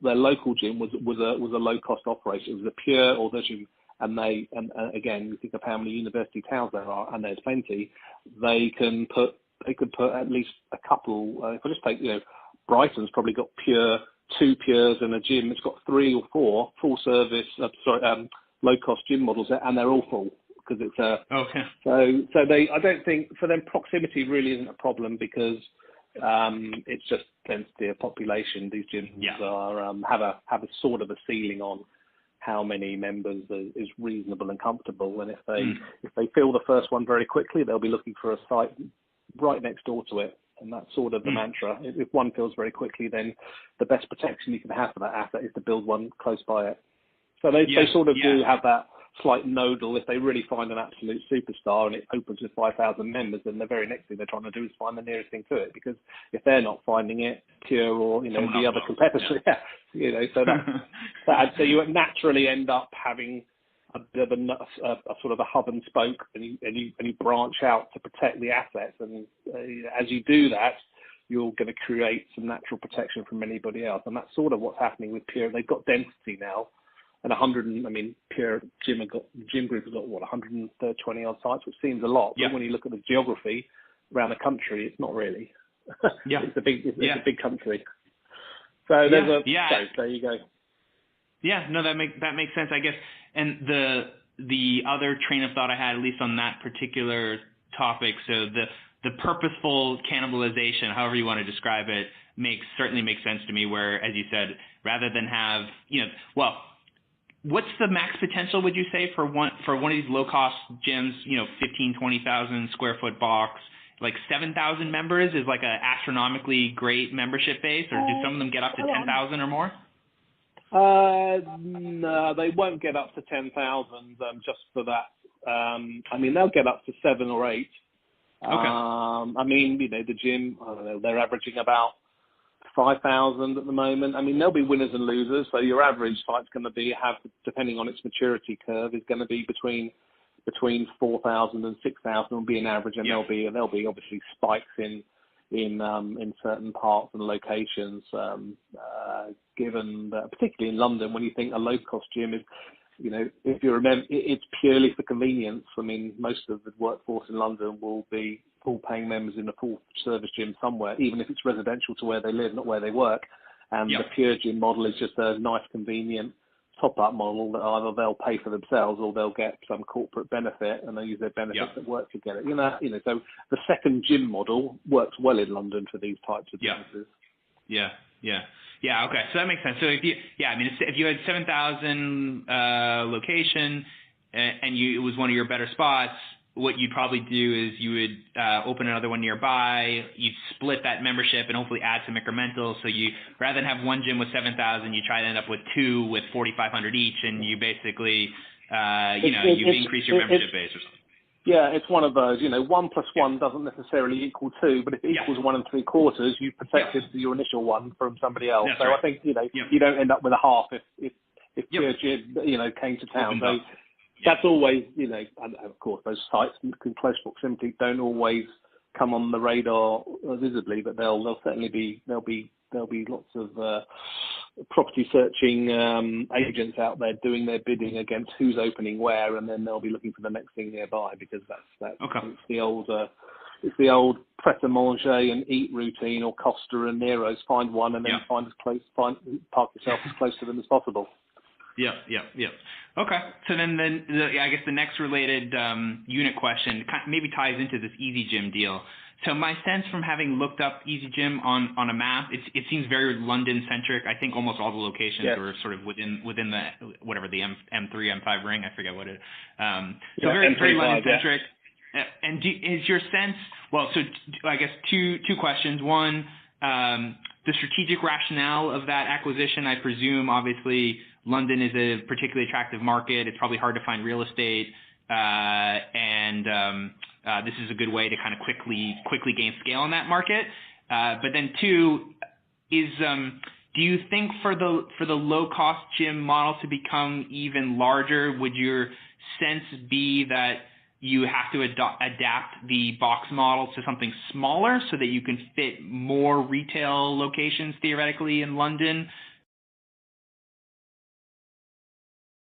local gym was a low cost operation. It was a pure order gym, and again, you think of how many university towns there are, and there's plenty. They could put at least a couple. If I just take, Brighton's probably got two pures and a gym. It's got 3 or 4 full service, low cost gym models, and they're all full because it's okay. So I don't think for them proximity really isn't a problem because it's just density of population. These gyms are have a sort of a ceiling on how many members is reasonable and comfortable, and if they fill the first one very quickly, they'll be looking for a site right next door to it. And that's sort of the mantra. If one fills very quickly, then the best protection you can have for that asset is to build one close by it. So they sort of do have that slight nodal. If they really find an absolute superstar and it opens with 5,000 members, then the very next thing they're trying to do is find the nearest thing to it. Because if they're not finding it, Pure or the other competitors, so you naturally end up having a bit of a sort of a hub and spoke, and you branch out to protect the assets. And as you do that, you're going to create some natural protection from anybody else. And that's sort of what's happening with Pure. They've got density now, and Pure Gym Group has got 120 odd sites, which seems a lot. But when you look at the geography around the country, it's not really. It's a big country. So so there you go. Yeah, no, that makes sense, I guess. And the other train of thought I had, at least on that particular topic, so the purposeful cannibalization, however you want to describe it, certainly makes sense to me. Where, as you said, rather than have what's the max potential, would you say, for one of these low cost gyms? 15,000, 20,000 square foot box, like 7,000 members is like an astronomically great membership base, or do some of them get up to 10,000 or more? No, they won't get up to 10,000 just for that. They'll get up to 7 or 8. Okay. The gym, I don't know, they're averaging about 5,000 at the moment. There'll be winners and losers. So your average site's going to depending on its maturity curve, is going to be between 4,000 and 6,000 will be an average, and there'll be obviously spikes in certain parts and locations, given that, particularly in London, when you think a low-cost gym is, if you remember, it's purely for convenience. Most of the workforce in London will be full-paying members in a full-service gym somewhere, even if it's residential to where they live, not where they work. And the Pure Gym model is just a nice, convenient top-up model that either they'll pay for themselves or they'll get some corporate benefit, and they'll use their benefits at work to get it. So the second gym model works well in London for these types of businesses. Okay, so that makes sense. So if you had 7,000 location and it was one of your better spots, what you'd probably do is you would open another one nearby. You'd split that membership and hopefully add some incremental. So you, rather than have one gym with 7,000, you try to end up with 2 with 4,500 each, and you basically, you increase your membership base or something. Yeah, it's one of those. 1 plus 1 doesn't necessarily equal 2, but if it equals 1 3/4, you've protected your initial one from somebody else. That's so right. I think you don't end up with a half if Pure Gym came to town. So that's always and of course those sites in close proximity don't always come on the radar visibly, but they'll certainly be lots of property searching agents out there doing their bidding against who's opening where, and then they'll be looking for the next thing nearby, because that's it's the old Pret a Manger and Eat routine, or Costa and Nero's. Find one and then park yourself as close to them as possible. Yeah. Okay. So then I guess the next related unit question maybe ties into this Easy Gym deal. So my sense from having looked up Easy Gym on a map, it seems very London-centric. I think almost all the locations are sort of within the, whatever, the M3, M5 ring. I forget what it is. So very London-centric. And is your sense, so I guess two questions. One, the strategic rationale of that acquisition. I presume, obviously, London is a particularly attractive market. It's probably hard to find real estate, and this is a good way to kind of quickly gain scale in that market. But then two is, do you think for the low cost gym model to become even larger, would your sense be that you have to adapt the box model to something smaller so that you can fit more retail locations theoretically in London?